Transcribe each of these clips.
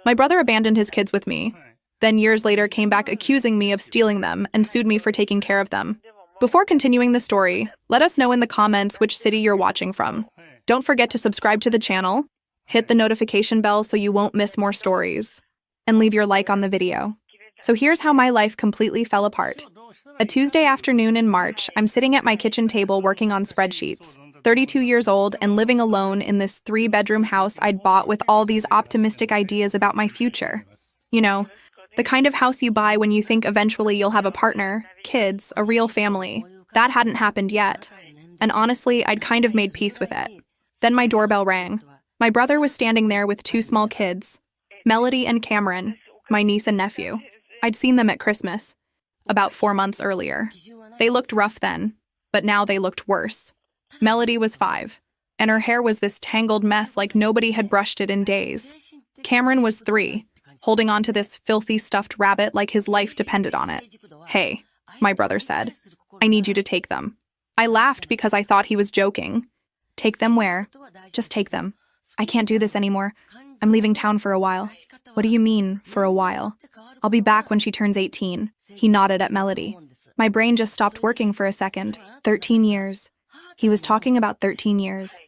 My brother abandoned his kids with me, then years later came back accusing me of stealing them and sued me for taking care of them. Before continuing the story, let us know in the comments which city you're watching from. Don't forget to subscribe to the channel, hit the notification bell so you won't miss more stories, and leave your like on the video. So here's how my life completely fell apart. A Tuesday afternoon in March, I'm sitting at my kitchen table working on spreadsheets. 32 years old and living alone in this 3-bedroom house I'd bought with all these optimistic ideas about my future. You know, the kind of house you buy when you think eventually you'll have a partner, kids, a real family. That hadn't happened yet. And honestly, I'd kind of made peace with it. Then my doorbell rang. My brother was standing there with 2 small kids, Melody and Cameron, my niece and nephew. I'd seen them at Christmas, about 4 months earlier. They looked rough then, but now they looked worse. Melody was 5, and her hair was this tangled mess like nobody had brushed it in days. Cameron was 3, holding on to this filthy stuffed rabbit like his life depended on it. "Hey," my brother said, "I need you to take them." I laughed because I thought he was joking. "Take them where?" "Just take them. I can't do this anymore. I'm leaving town for a while." "What do you mean, for a while?" "I'll be back when she turns 18. He nodded at Melody. My brain just stopped working for a second. 13 years. He was talking about 13 years.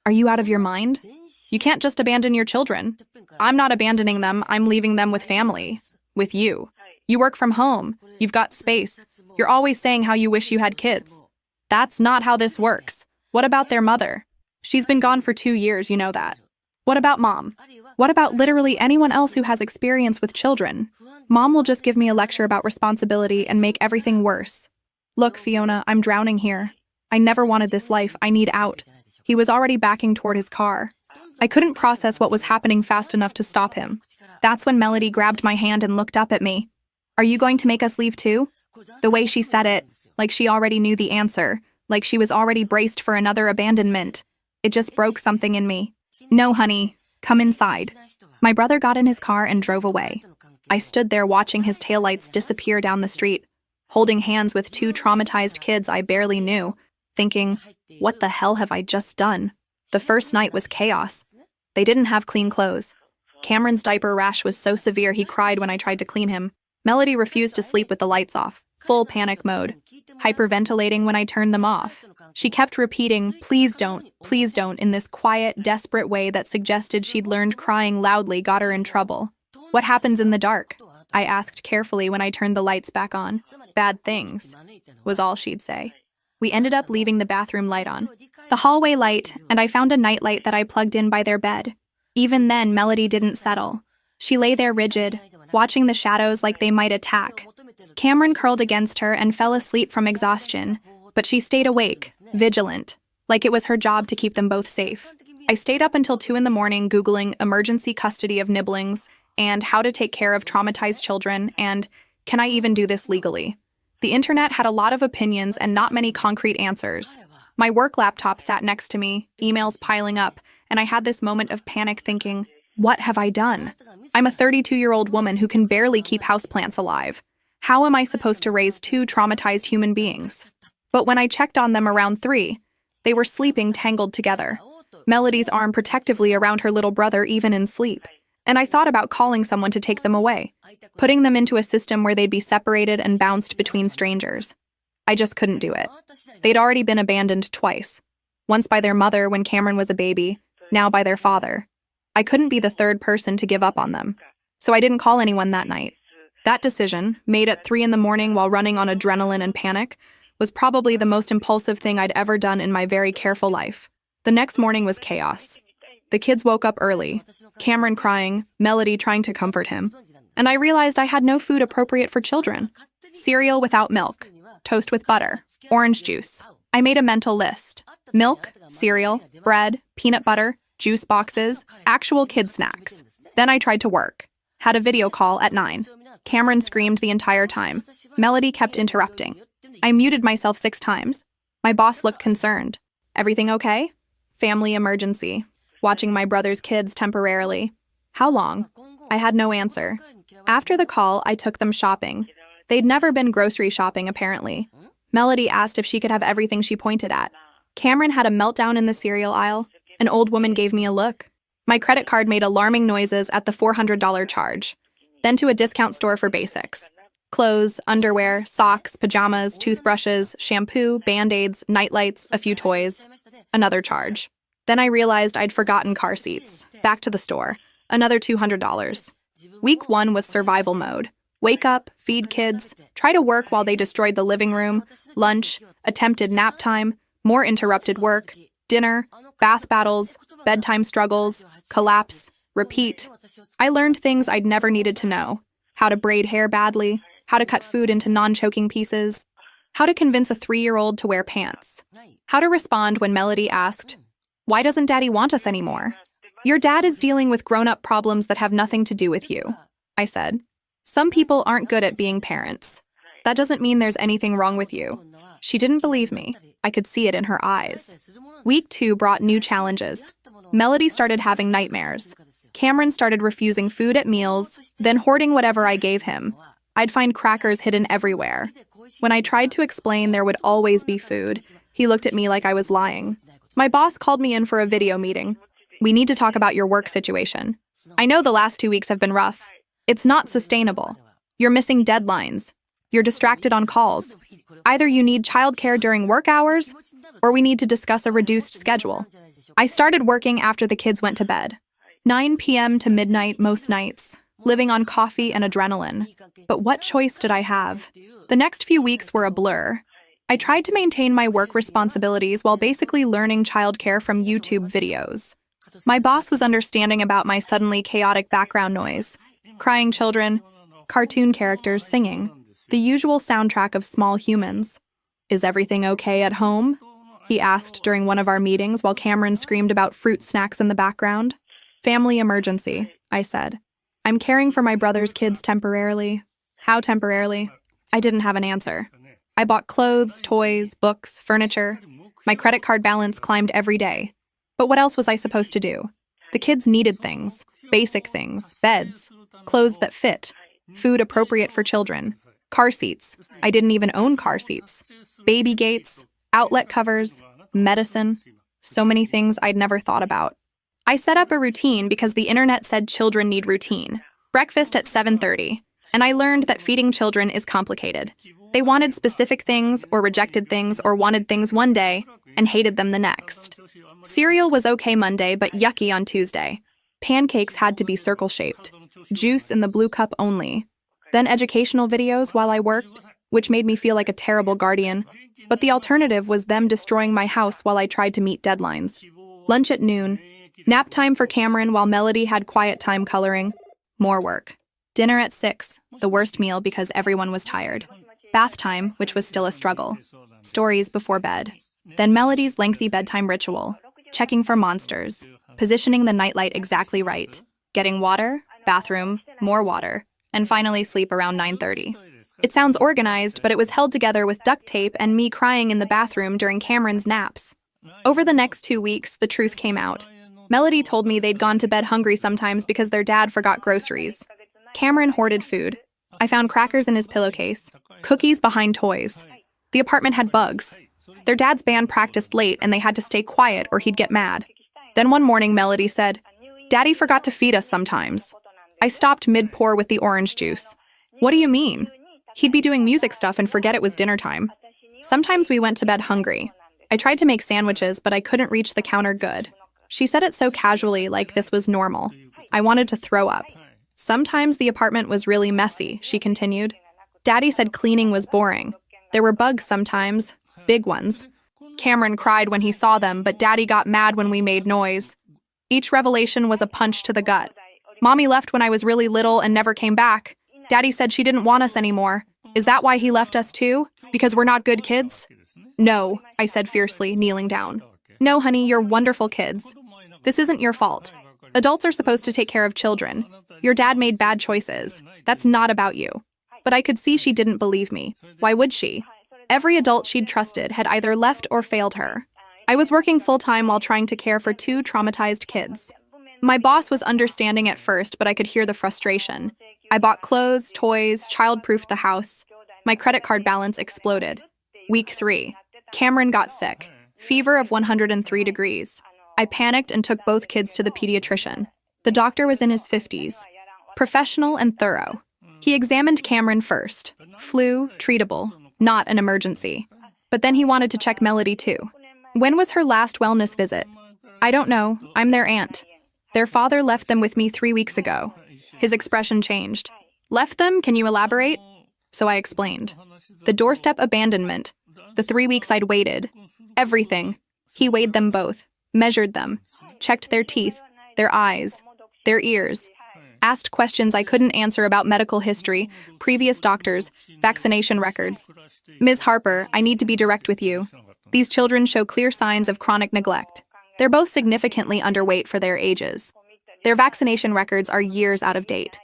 Are you out of your mind? You can't just abandon your children. I'm not abandoning them, I'm leaving them with family. With you. You work from home. You've got space. You're always saying how you wish you had kids. That's not how this works. What about their mother? She's been gone for 2 years, you know that. What about mom? What about literally anyone else who has experience with children? Mom will just give me a lecture about responsibility and make everything worse. Look, Fiona, I'm drowning here. I never wanted this life. I need out. He was already backing toward his car. I couldn't process what was happening fast enough to stop him. That's when Melody grabbed my hand and looked up at me. "Are you going to make us leave too?" The way she said it, like she already knew the answer, like she was already braced for another abandonment. It just broke something in me. "No, honey. Come inside." My brother got in his car and drove away. I stood there watching his taillights disappear down the street, holding hands with 2 traumatized kids I barely knew, thinking, what the hell have I just done? The first night was chaos. They didn't have clean clothes. Cameron's diaper rash was so severe he cried when I tried to clean him. Melody refused to sleep with the lights off, full panic mode, hyperventilating when I turned them off. She kept repeating, please don't, in this quiet, desperate way that suggested she'd learned crying loudly got her in trouble. "What happens in the dark?" I asked carefully when I turned the lights back on. "Bad things," was all she'd say. We ended up leaving the bathroom light on, the hallway light, and I found a nightlight that I plugged in by their bed. Even then, Melody didn't settle. She lay there rigid, watching the shadows like they might attack. Cameron curled against her and fell asleep from exhaustion, but she stayed awake, vigilant, like it was her job to keep them both safe. I stayed up until 2 in the morning Googling emergency custody of nibblings and how to take care of traumatized children and can I even do this legally? The internet had a lot of opinions and not many concrete answers. My work laptop sat next to me, emails piling up, and I had this moment of panic thinking, what have I done? I'm a 32-year-old woman who can barely keep houseplants alive. How am I supposed to raise 2 traumatized human beings? But when I checked on them around 3, they were sleeping tangled together. Melody's arm protectively around her little brother even in sleep. And I thought about calling someone to take them away, putting them into a system where they'd be separated and bounced between strangers. I just couldn't do it. They'd already been abandoned twice. Once by their mother when Cameron was a baby, now by their father. I couldn't be the 3rd person to give up on them. So I didn't call anyone that night. That decision, made at 3 in the morning while running on adrenaline and panic, was probably the most impulsive thing I'd ever done in my very careful life. The next morning was chaos. The kids woke up early, Cameron crying, Melody trying to comfort him. And I realized I had no food appropriate for children. Cereal without milk, toast with butter, orange juice. I made a mental list. Milk, cereal, bread, peanut butter, juice boxes, actual kid snacks. Then I tried to work. Had a video call at 9. Cameron screamed the entire time. Melody kept interrupting. I muted myself 6 times. My boss looked concerned. Everything okay? Family emergency. Watching my brother's kids temporarily. How long? I had no answer. After the call, I took them shopping. They'd never been grocery shopping, apparently. Melody asked if she could have everything she pointed at. Cameron had a meltdown in the cereal aisle. An old woman gave me a look. My credit card made alarming noises at the $400 charge. Then to a discount store for basics. Clothes, underwear, socks, pajamas, toothbrushes, shampoo, band-aids, nightlights, a few toys. Another charge. Then I realized I'd forgotten car seats. Back to the store. Another $200. Week 1 was survival mode. Wake up, feed kids, try to work while they destroyed the living room, lunch, attempted nap time, more interrupted work, dinner, bath battles, bedtime struggles, collapse, repeat. I learned things I'd never needed to know. How to braid hair badly, how to cut food into non-choking pieces, how to convince a 3-year-old to wear pants, how to respond when Melody asked, "Why doesn't Daddy want us anymore?" "Your dad is dealing with grown-up problems that have nothing to do with you," I said. "Some people aren't good at being parents. That doesn't mean there's anything wrong with you." She didn't believe me. I could see it in her eyes. Week 2 brought new challenges. Melody started having nightmares. Cameron started refusing food at meals, then hoarding whatever I gave him. I'd find crackers hidden everywhere. When I tried to explain there would always be food, he looked at me like I was lying. My boss called me in for a video meeting. "We need to talk about your work situation. I know the last 2 weeks have been rough. It's not sustainable. You're missing deadlines. You're distracted on calls. Either you need childcare during work hours, or we need to discuss a reduced schedule." I started working after the kids went to bed. 9 p.m. to midnight most nights, living on coffee and adrenaline. But what choice did I have? The next few weeks were a blur. I tried to maintain my work responsibilities while basically learning childcare from YouTube videos. My boss was understanding about my suddenly chaotic background noise. Crying children, cartoon characters singing, the usual soundtrack of small humans. "Is everything okay at home?" he asked during one of our meetings while Cameron screamed about fruit snacks in the background. "Family emergency," I said. "I'm caring for my brother's kids temporarily." "How temporarily?" I didn't have an answer. I bought clothes, toys, books, furniture. My credit card balance climbed every day. But what else was I supposed to do? The kids needed things, basic things, beds, clothes that fit, food appropriate for children, car seats. I didn't even own car seats. Baby gates, outlet covers, medicine, so many things I'd never thought about. I set up a routine because the internet said children need routine. Breakfast at 7:30, and I learned that feeding children is complicated. They wanted specific things or rejected things or wanted things one day and hated them the next. Cereal was okay Monday but yucky on Tuesday. Pancakes had to be circle-shaped. Juice in the blue cup only. Then educational videos while I worked, which made me feel like a terrible guardian. But the alternative was them destroying my house while I tried to meet deadlines. Lunch at noon. Nap time for Cameron while Melody had quiet time coloring. More work. Dinner at 6, the worst meal because everyone was tired. Bath time, which was still a struggle. Stories before bed. Then Melody's lengthy bedtime ritual. Checking for monsters. Positioning the nightlight exactly right. Getting water, bathroom, more water, and finally sleep around 9:30. It sounds organized, but it was held together with duct tape and me crying in the bathroom during Cameron's naps. Over the next 2 weeks, the truth came out. Melody told me they'd gone to bed hungry sometimes because their dad forgot groceries. Cameron hoarded food. I found crackers in his pillowcase, cookies behind toys. The apartment had bugs. Their dad's band practiced late and they had to stay quiet or he'd get mad. Then one morning, Melody said, "Daddy forgot to feed us sometimes." I stopped mid-pour with the orange juice. "What do you mean?" He'd be doing music stuff and forget it was dinner time. Sometimes we went to bed hungry. I tried to make sandwiches, but I couldn't reach the counter good. She said it so casually, like this was normal. I wanted to throw up. Sometimes the apartment was really messy, she continued. Daddy said cleaning was boring. There were bugs sometimes, big ones. Cameron cried when he saw them, but Daddy got mad when we made noise. Each revelation was a punch to the gut. Mommy left when I was really little and never came back. Daddy said she didn't want us anymore. Is that why he left us too? Because we're not good kids? No, I said fiercely, kneeling down. No, honey, you're wonderful kids. This isn't your fault. Adults are supposed to take care of children. Your dad made bad choices. That's not about you. But I could see she didn't believe me. Why would she? Every adult she'd trusted had either left or failed her. I was working full-time while trying to care for 2 traumatized kids. My boss was understanding at first, but I could hear the frustration. I bought clothes, toys, child-proofed the house. My credit card balance exploded. Week 3. Cameron got sick. Fever of 103 degrees. I panicked and took both kids to the pediatrician. The doctor was in his 50s, professional and thorough. He examined Cameron first. Flu, treatable, not an emergency. But then he wanted to check Melody too. When was her last wellness visit? I don't know. I'm their aunt. Their father left them with me 3 weeks ago. His expression changed. Left them? Can you elaborate? So I explained. The doorstep abandonment. The 3 weeks I'd waited. Everything. He weighed them both, measured them, checked their teeth, their eyes, their ears, asked questions I couldn't answer about medical history, previous doctors, vaccination records. Ms. Harper, I need to be direct with you. These children show clear signs of chronic neglect. They're both significantly underweight for their ages. Their vaccination records are years out of date.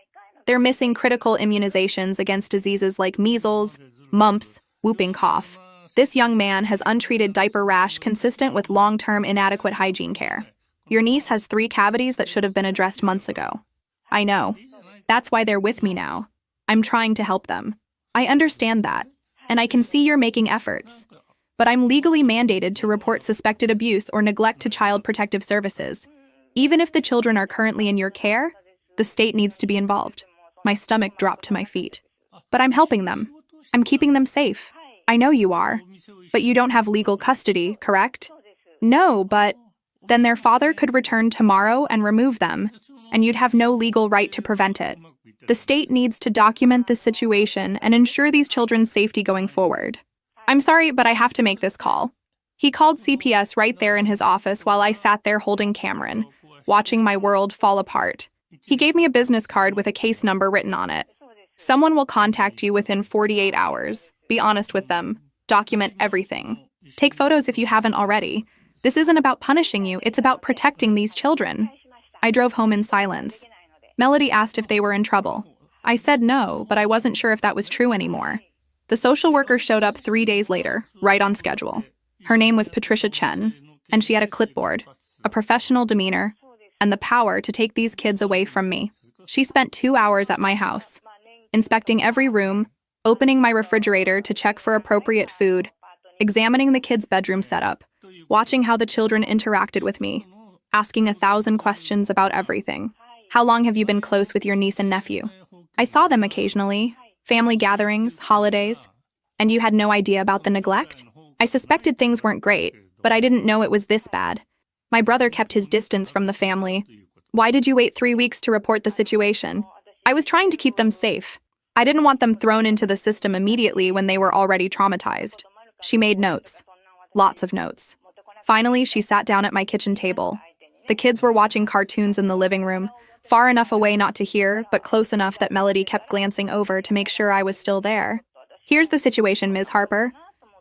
They're missing critical immunizations against diseases like measles, mumps, whooping cough. This young man has untreated diaper rash consistent with long-term inadequate hygiene care. Your niece has 3 cavities that should have been addressed months ago. I know. That's why they're with me now. I'm trying to help them. I understand that, and I can see you're making efforts. But I'm legally mandated to report suspected abuse or neglect to Child Protective Services. Even if the children are currently in your care, the state needs to be involved. My stomach dropped to my feet. But I'm helping them. I'm keeping them safe. I know you are. But you don't have legal custody, correct? No, but then their father could return tomorrow and remove them, and you'd have no legal right to prevent it. The state needs to document the situation and ensure these children's safety going forward. I'm sorry, but I have to make this call. He called CPS right there in his office while I sat there holding Cameron, watching my world fall apart. He gave me a business card with a case number written on it. Someone will contact you within 48 hours. Be honest with them. Document everything. Take photos if you haven't already. This isn't about punishing you, it's about protecting these children. I drove home in silence. Melody asked if they were in trouble. I said no, but I wasn't sure if that was true anymore. The social worker showed up 3 days later, right on schedule. Her name was Patricia Chen, and she had a clipboard, a professional demeanor, and the power to take these kids away from me. She spent 2 hours at my house, inspecting every room, opening my refrigerator to check for appropriate food, examining the kids' bedroom setup, watching how the children interacted with me, asking 1,000 questions about everything. How long have you been close with your niece and nephew? I saw them occasionally, family gatherings, holidays. And you had no idea about the neglect? I suspected things weren't great, but I didn't know it was this bad. My brother kept his distance from the family. Why did you wait 3 weeks to report the situation? I was trying to keep them safe. I didn't want them thrown into the system immediately when they were already traumatized. She made notes. Lots of notes. Finally, she sat down at my kitchen table. The kids were watching cartoons in the living room, far enough away not to hear, but close enough that Melody kept glancing over to make sure I was still there. Here's the situation, Ms. Harper.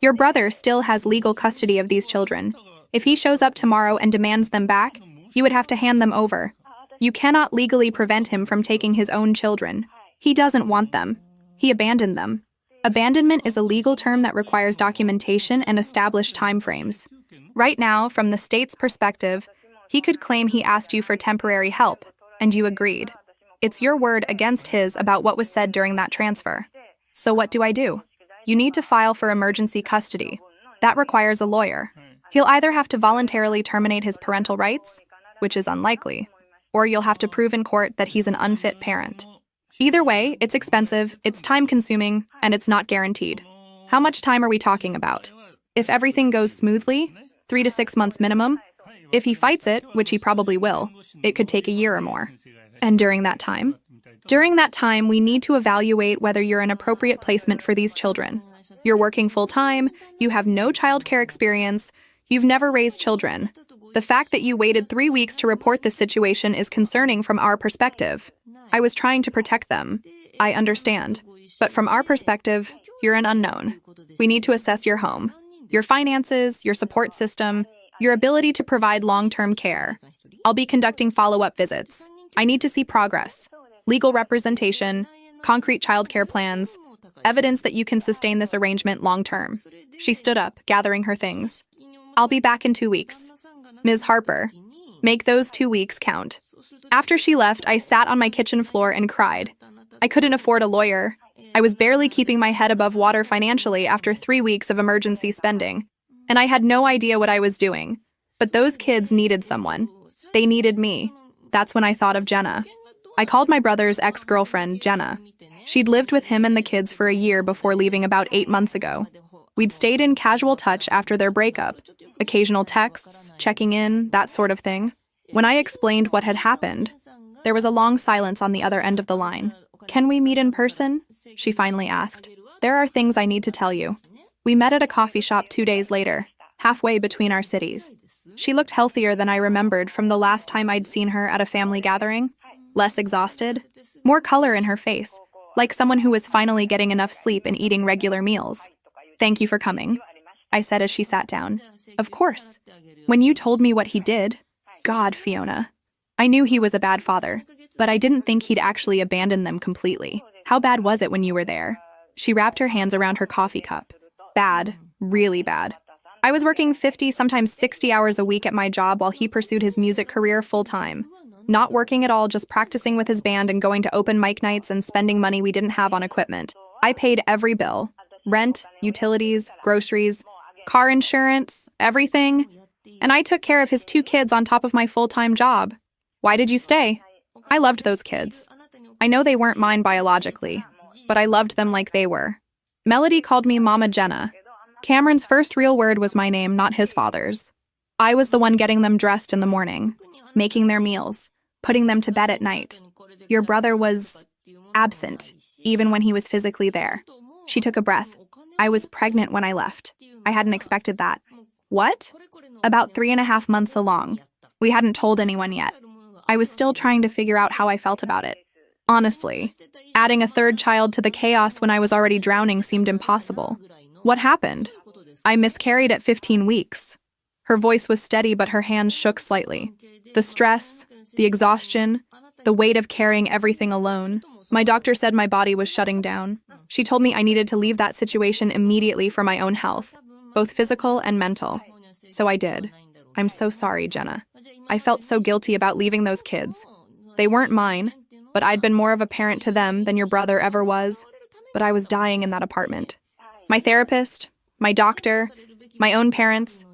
Your brother still has legal custody of these children. If he shows up tomorrow and demands them back, you would have to hand them over. You cannot legally prevent him from taking his own children. He doesn't want them. He abandoned them. Abandonment is a legal term that requires documentation and established timeframes. Right now, from the state's perspective, he could claim he asked you for temporary help, and you agreed. It's your word against his about what was said during that transfer. So what do? You need to file for emergency custody. That requires a lawyer. He'll either have to voluntarily terminate his parental rights, which is unlikely, or you'll have to prove in court that he's an unfit parent. Either way, it's expensive, it's time-consuming, and it's not guaranteed. How much time are we talking about? If everything goes smoothly, 3 to 6 months minimum. If he fights it, which he probably will, it could take a year or more. And during that time? During that time, we need to evaluate whether you're an appropriate placement for these children. You're working full-time, you have no childcare experience, you've never raised children. The fact that you waited 3 weeks to report this situation is concerning from our perspective. I was trying to protect them. I understand. But from our perspective, you're an unknown. We need to assess your home, your finances, your support system, your ability to provide long-term care. I'll be conducting follow-up visits. I need to see progress, legal representation, concrete childcare plans, evidence that you can sustain this arrangement long-term. She stood up, gathering her things. I'll be back in 2 weeks. Ms. Harper, make those 2 weeks count. After she left, I sat on my kitchen floor and cried. I couldn't afford a lawyer. I was barely keeping my head above water financially after 3 weeks of emergency spending. And I had no idea what I was doing. But those kids needed someone. They needed me. That's when I thought of Jenna. I called my brother's ex-girlfriend, Jenna. She'd lived with him and the kids for a year before leaving about 8 months ago. We'd stayed in casual touch after their breakup. Occasional texts, checking in, that sort of thing. When I explained what had happened, there was a long silence on the other end of the line. "Can we meet in person?" she finally asked. "There are things I need to tell you." We met at a coffee shop 2 days later, halfway between our cities. She looked healthier than I remembered from the last time I'd seen her at a family gathering. Less exhausted, more color in her face, like someone who was finally getting enough sleep and eating regular meals. "Thank you for coming," I said as she sat down. "Of course. When you told me what he did, God, Fiona. I knew he was a bad father, but I didn't think he'd actually abandoned them completely. How bad was it when you were there?" She wrapped her hands around her coffee cup. "Bad, really bad. I was working 50, sometimes 60 hours a week at my job while he pursued his music career full-time. Not working at all, just practicing with his band and going to open mic nights and spending money we didn't have on equipment. I paid every bill. Rent, utilities, groceries, car insurance, everything. And I took care of his 2 kids on top of my full-time job. Why did you stay? I loved those kids. I know they weren't mine biologically, but I loved them like they were. Melody called me Mama Jenna. Cameron's first real word was my name, not his father's. I was the one getting them dressed in the morning, making their meals, putting them to bed at night. Your brother was absent, even when he was physically there." She took a breath. "I was pregnant when I left. I hadn't expected that." "What?" "About 3.5 months along. We hadn't told anyone yet. I was still trying to figure out how I felt about it. Honestly, adding a 3rd child to the chaos when I was already drowning seemed impossible." "What happened?" "I miscarried at 15 weeks. Her voice was steady, but her hands shook slightly. "The stress, the exhaustion, the weight of carrying everything alone. My doctor said my body was shutting down. She told me I needed to leave that situation immediately for my own health, both physical and mental. So I did. I'm so sorry, Jenna. I felt so guilty about leaving those kids. They weren't mine, but I'd been more of a parent to them than your brother ever was. But I was dying in that apartment. My therapist, my doctor, my own parents,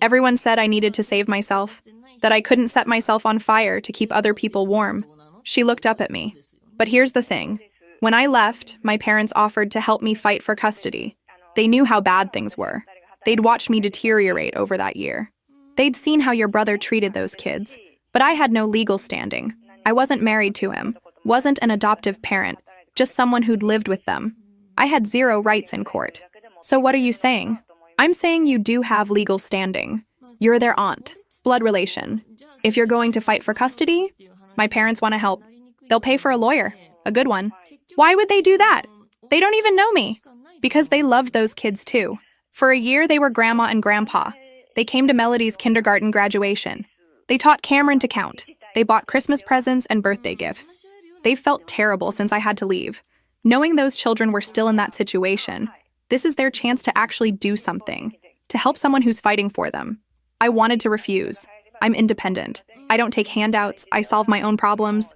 everyone said I needed to save myself, that I couldn't set myself on fire to keep other people warm." She looked up at me. "But here's the thing. When I left, my parents offered to help me fight for custody. They knew how bad things were. They'd watched me deteriorate over that year. They'd seen how your brother treated those kids. But I had no legal standing. I wasn't married to him, wasn't an adoptive parent, just someone who'd lived with them. I had 0 rights in court. So what are you saying?" "I'm saying you do have legal standing. You're their aunt, blood relation. If you're going to fight for custody, my parents want to help. They'll pay for a lawyer, a good one." "Why would they do that? They don't even know me." "Because they loved those kids too. For a year, they were grandma and grandpa. They came to Melody's kindergarten graduation. They taught Cameron to count. They bought Christmas presents and birthday gifts. They felt terrible since I had to leave. Knowing those children were still in that situation, this is their chance to actually do something, to help someone who's fighting for them. I wanted to refuse. I'm independent. I don't take handouts. I solve my own problems.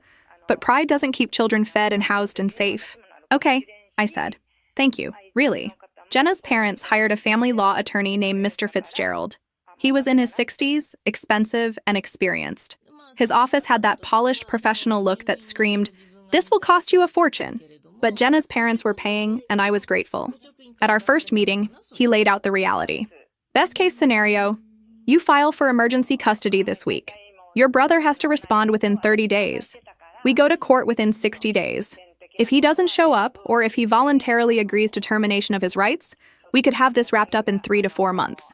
But pride doesn't keep children fed and housed and safe." "Okay," I said. "Thank you, really." Jenna's parents hired a family law attorney named Mr. Fitzgerald. He was in his 60s, expensive, and experienced. His office had that polished professional look that screamed, "This will cost you a fortune." But Jenna's parents were paying, and I was grateful. At our first meeting, he laid out the reality. "Best case scenario, you file for emergency custody this week. Your brother has to respond within 30 days. We go to court within 60 days. If he doesn't show up, or if he voluntarily agrees to termination of his rights, we could have this wrapped up in 3 to 4 months.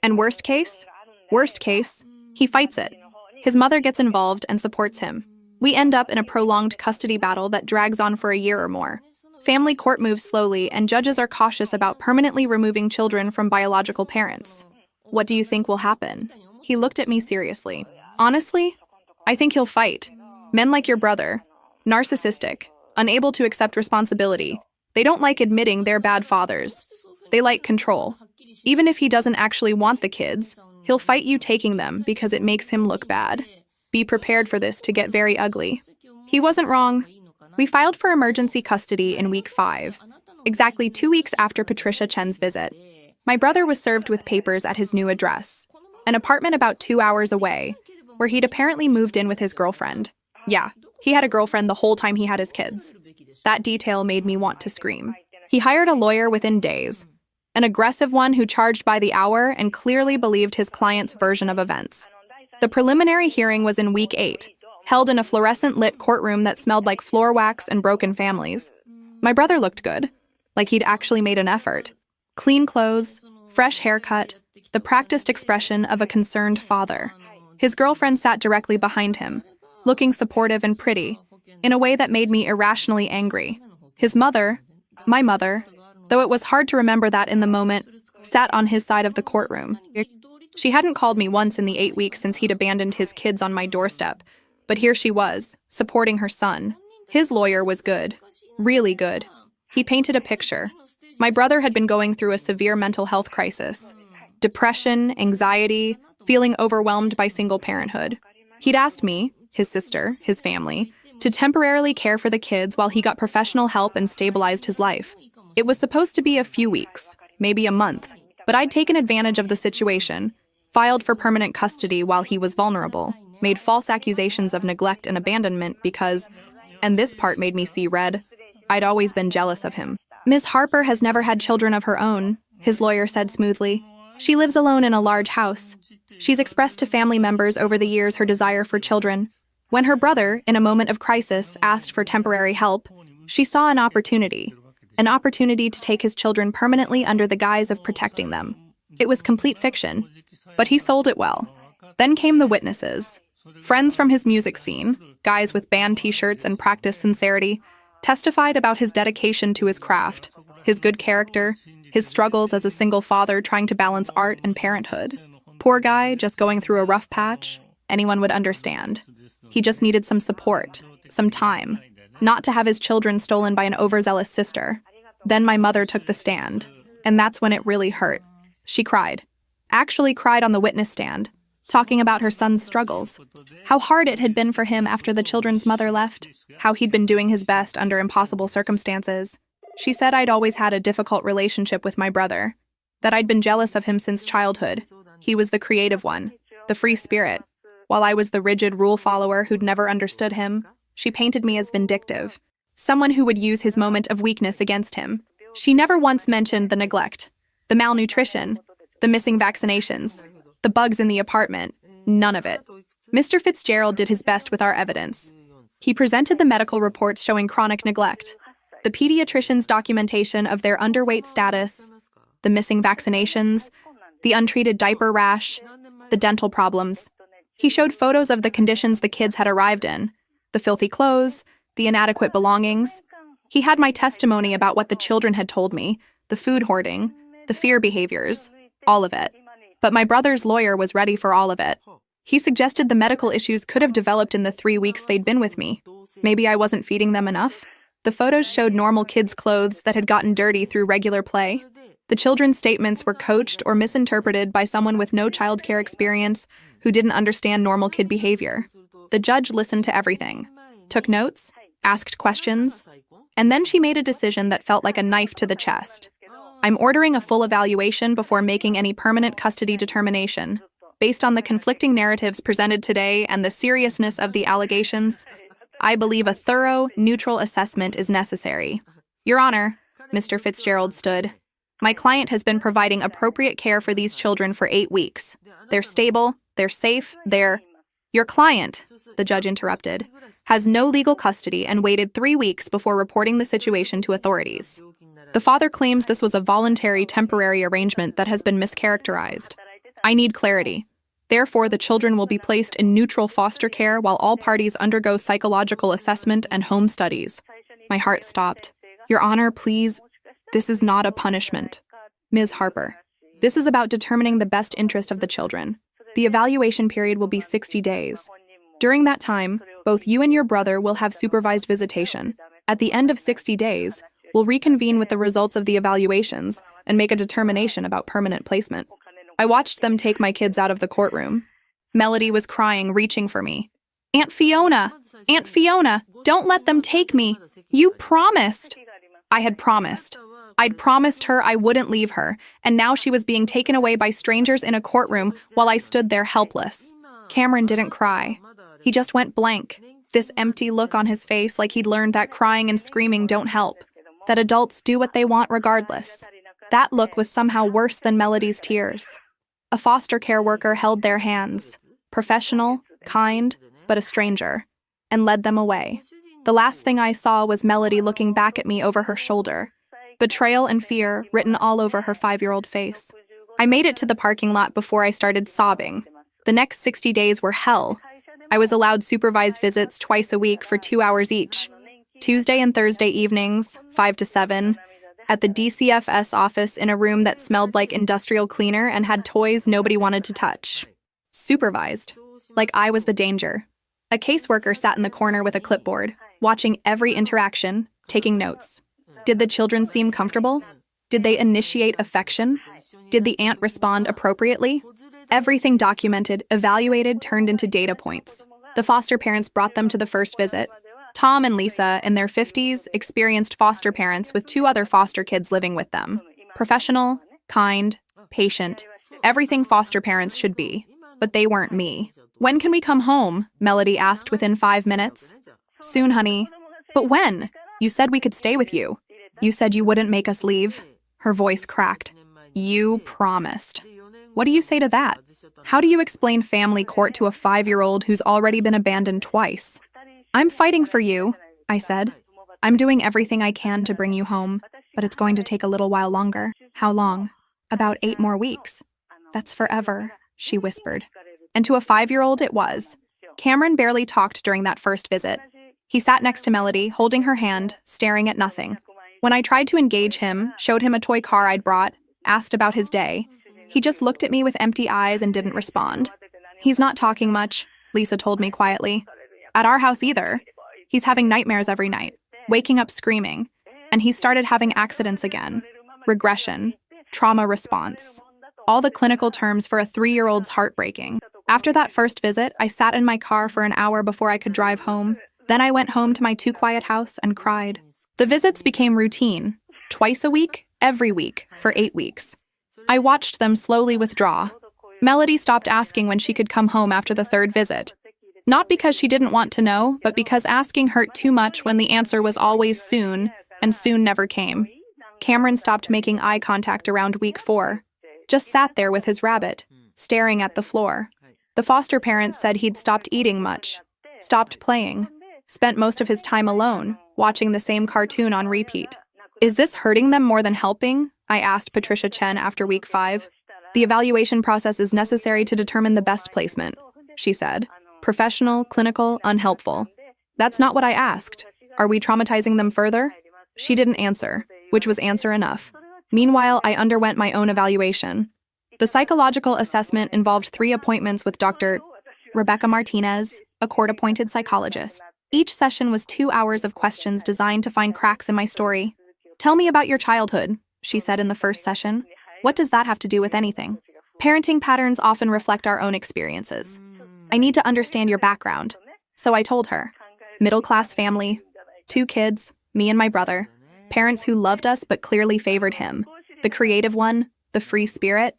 And worst case, he fights it. His mother gets involved and supports him. We end up in a prolonged custody battle that drags on for a year or more. Family court moves slowly, and judges are cautious about permanently removing children from biological parents. What do you think will happen?" He looked at me seriously. "Honestly, I think he'll fight. Men like your brother, narcissistic, unable to accept responsibility. They don't like admitting they're bad fathers. They like control. Even if he doesn't actually want the kids, he'll fight you taking them because it makes him look bad. Be prepared for this to get very ugly." He wasn't wrong. We filed for emergency custody in week 5, exactly 2 weeks after Patricia Chen's visit. My brother was served with papers at his new address. an apartment about 2 hours away, where he'd apparently moved in with his girlfriend. Yeah, he had a girlfriend the whole time he had his kids. That detail made me want to scream. He hired a lawyer within days, an aggressive one who charged by the hour and clearly believed his client's version of events. The preliminary hearing was in week 8, held in a fluorescent-lit courtroom that smelled like floor wax and broken families. My brother looked good, like he'd actually made an effort. Clean clothes, fresh haircut, the practiced expression of a concerned father. His girlfriend sat directly behind him, looking supportive and pretty, in a way that made me irrationally angry. His mother, my mother, though it was hard to remember that in the moment, sat on his side of the courtroom. She hadn't called me once in the 8 weeks since he'd abandoned his kids on my doorstep, but here she was, supporting her son. His lawyer was good, really good. He painted a picture. My brother had been going through a severe mental health crisis. Depression, anxiety, feeling overwhelmed by single parenthood. He'd asked me, his sister, his family, to temporarily care for the kids while he got professional help and stabilized his life. It was supposed to be a few weeks, maybe a month, but I'd taken advantage of the situation, filed for permanent custody while he was vulnerable, made false accusations of neglect and abandonment because, and this part made me see red, I'd always been jealous of him. Ms. Harper has never had children of her own, his lawyer said smoothly. She lives alone in a large house. She's expressed to family members over the years her desire for children. When her brother, in a moment of crisis, asked for temporary help, she saw an opportunity to take his children permanently under the guise of protecting them. It was complete fiction, but he sold it well. Then came the witnesses. Friends from his music scene, guys with band t-shirts and practiced sincerity, testified about his dedication to his craft, his good character, his struggles as a single father trying to balance art and parenthood. Poor guy, just going through a rough patch. Anyone would understand. He just needed some support, some time, not to have his children stolen by an overzealous sister. Then my mother took the stand, and that's when it really hurt. She cried. Actually cried on the witness stand, talking about her son's struggles, how hard it had been for him after the children's mother left, how he'd been doing his best under impossible circumstances. She said I'd always had a difficult relationship with my brother, that I'd been jealous of him since childhood. He was the creative one, the free spirit, while I was the rigid rule follower who'd never understood him. She painted me as vindictive, someone who would use his moment of weakness against him. She never once mentioned the neglect, the malnutrition, the missing vaccinations, the bugs in the apartment, none of it. Mr. Fitzgerald did his best with our evidence. He presented the medical reports showing chronic neglect, the pediatrician's documentation of their underweight status, the missing vaccinations, the untreated diaper rash, the dental problems. He showed photos of the conditions the kids had arrived in, the filthy clothes, the inadequate belongings. He had my testimony about what the children had told me, the food hoarding, the fear behaviors, all of it. But my brother's lawyer was ready for all of it. He suggested the medical issues could have developed in the 3 weeks they'd been with me. Maybe I wasn't feeding them enough? The photos showed normal kids' clothes that had gotten dirty through regular play. The children's statements were coached or misinterpreted by someone with no childcare experience who didn't understand normal kid behavior. The judge listened to everything, took notes, asked questions, and then she made a decision that felt like a knife to the chest. I'm ordering a full evaluation before making any permanent custody determination. Based on the conflicting narratives presented today and the seriousness of the allegations, I believe a thorough, neutral assessment is necessary. Your Honor, Mr. Fitzgerald stood. My client has been providing appropriate care for these children for 8 weeks. They're stable, they're safe, Your client, the judge interrupted, has no legal custody and waited 3 weeks before reporting the situation to authorities. The father claims this was a voluntary temporary arrangement that has been mischaracterized. I need clarity. Therefore, the children will be placed in neutral foster care while all parties undergo psychological assessment and home studies. My heart stopped. Your Honor, please, this is not a punishment. Ms. Harper, this is about determining the best interest of the children. The evaluation period will be 60 days. During that time, both you and your brother will have supervised visitation. At the end of 60 days, we'll reconvene with the results of the evaluations and make a determination about permanent placement. I watched them take my kids out of the courtroom. Melody was crying, reaching for me. Aunt Fiona, don't let them take me. You promised. I had promised. I'd promised her I wouldn't leave her, and now she was being taken away by strangers in a courtroom while I stood there helpless. Cameron didn't cry. He just went blank, this empty look on his face like he'd learned that crying and screaming don't help, that adults do what they want regardless. That look was somehow worse than Melody's tears. A foster care worker held their hands, professional, kind, but a stranger, and led them away. The last thing I saw was Melody looking back at me over her shoulder, betrayal and fear written all over her 5-year-old face. I made it to the parking lot before I started sobbing. The next 60 days were hell. I was allowed supervised visits twice a week for 2 hours each, Tuesday and Thursday evenings, 5 to 7, at the DCFS office in a room that smelled like industrial cleaner and had toys nobody wanted to touch. Supervised, like I was the danger. A caseworker sat in the corner with a clipboard, watching every interaction, taking notes. Did the children seem comfortable? Did they initiate affection? Did the aunt respond appropriately? Everything documented, evaluated, turned into data points. The foster parents brought them to the first visit. Tom and Lisa, in their 50s, experienced foster parents with 2 other foster kids living with them. Professional, kind, patient, everything foster parents should be. But they weren't me. "When can we come home?" Melody asked within 5 minutes. "Soon, honey." "But when? You said we could stay with you. You said you wouldn't make us leave." Her voice cracked. "You promised." What do you say to that? How do you explain family court to a 5-year-old who's already been abandoned twice? "I'm fighting for you," I said. "I'm doing everything I can to bring you home, but it's going to take a little while longer." "How long?" "About 8 more weeks." "That's forever," she whispered. And to a 5-year-old it was. Cameron barely talked during that first visit. He sat next to Melody, holding her hand, staring at nothing. When I tried to engage him, showed him a toy car I'd brought, asked about his day, he just looked at me with empty eyes and didn't respond. "He's not talking much," Lisa told me quietly. "At our house either. He's having nightmares every night, waking up screaming, and he started having accidents again. Regression, trauma response. All the clinical terms for a 3-year-old's heartbreaking." After that first visit, I sat in my car for an hour before I could drive home. Then I went home to my too-quiet house and cried. The visits became routine, twice a week, every week, for 8 weeks. I watched them slowly withdraw. Melody stopped asking when she could come home after the 3rd visit. Not because she didn't want to know, but because asking hurt too much when the answer was always soon, and soon never came. Cameron stopped making eye contact around week 4. Just sat there with his rabbit, staring at the floor. The foster parents said he'd stopped eating much, stopped playing, spent most of his time alone, watching the same cartoon on repeat. "Is this hurting them more than helping?" I asked Patricia Chen after week 5. "The evaluation process is necessary to determine the best placement," she said. "Professional, clinical, unhelpful." "That's not what I asked. Are we traumatizing them further?" She didn't answer, which was answer enough. Meanwhile, I underwent my own evaluation. The psychological assessment involved 3 appointments with Dr. Rebecca Martinez, a court-appointed psychologist. Each session was 2 hours of questions designed to find cracks in my story. "Tell me about your childhood," she said in the first session. "What does that have to do with anything?" "Parenting patterns often reflect our own experiences. I need to understand your background." So I told her. Middle-class family, 2 kids, me and my brother. Parents who loved us but clearly favored him. The creative one, the free spirit.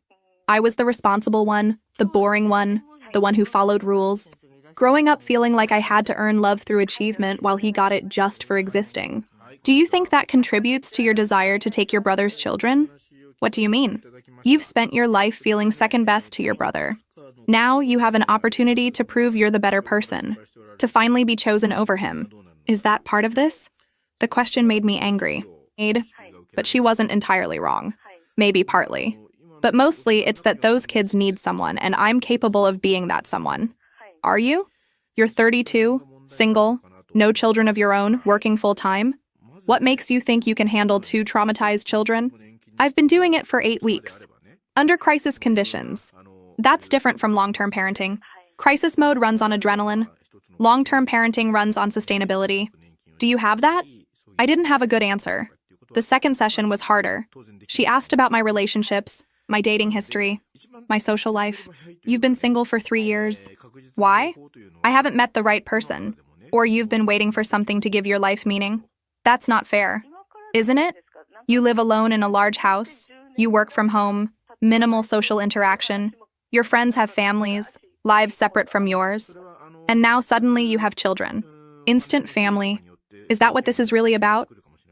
I was the responsible one, the boring one, the one who followed rules. Growing up feeling like I had to earn love through achievement while he got it just for existing. Do you think that contributes to your desire to take your brother's children? What do you mean? You've spent your life feeling second best to your brother. Now you have an opportunity to prove you're the better person, to finally be chosen over him. Is that part of this? The question made me angry. But she wasn't entirely wrong. Maybe partly. But mostly it's that those kids need someone, and I'm capable of being that someone. Are you? You're 32, single, no children of your own, working full-time? What makes you think you can handle 2 traumatized children? I've been doing it for 8 weeks. Under crisis conditions. That's different from long-term parenting. Crisis mode runs on adrenaline. Long-term parenting runs on sustainability. Do you have that? I didn't have a good answer. The second session was harder. She asked about my relationships, my dating history, my social life. You've been single for 3 years. Why? I haven't met the right person. Or you've been waiting for something to give your life meaning. That's not fair. Isn't it? You live alone in a large house. You work from home. Minimal social interaction. Your friends have families, lives separate from yours. And now suddenly you have children. Instant family. Is that what this is really about?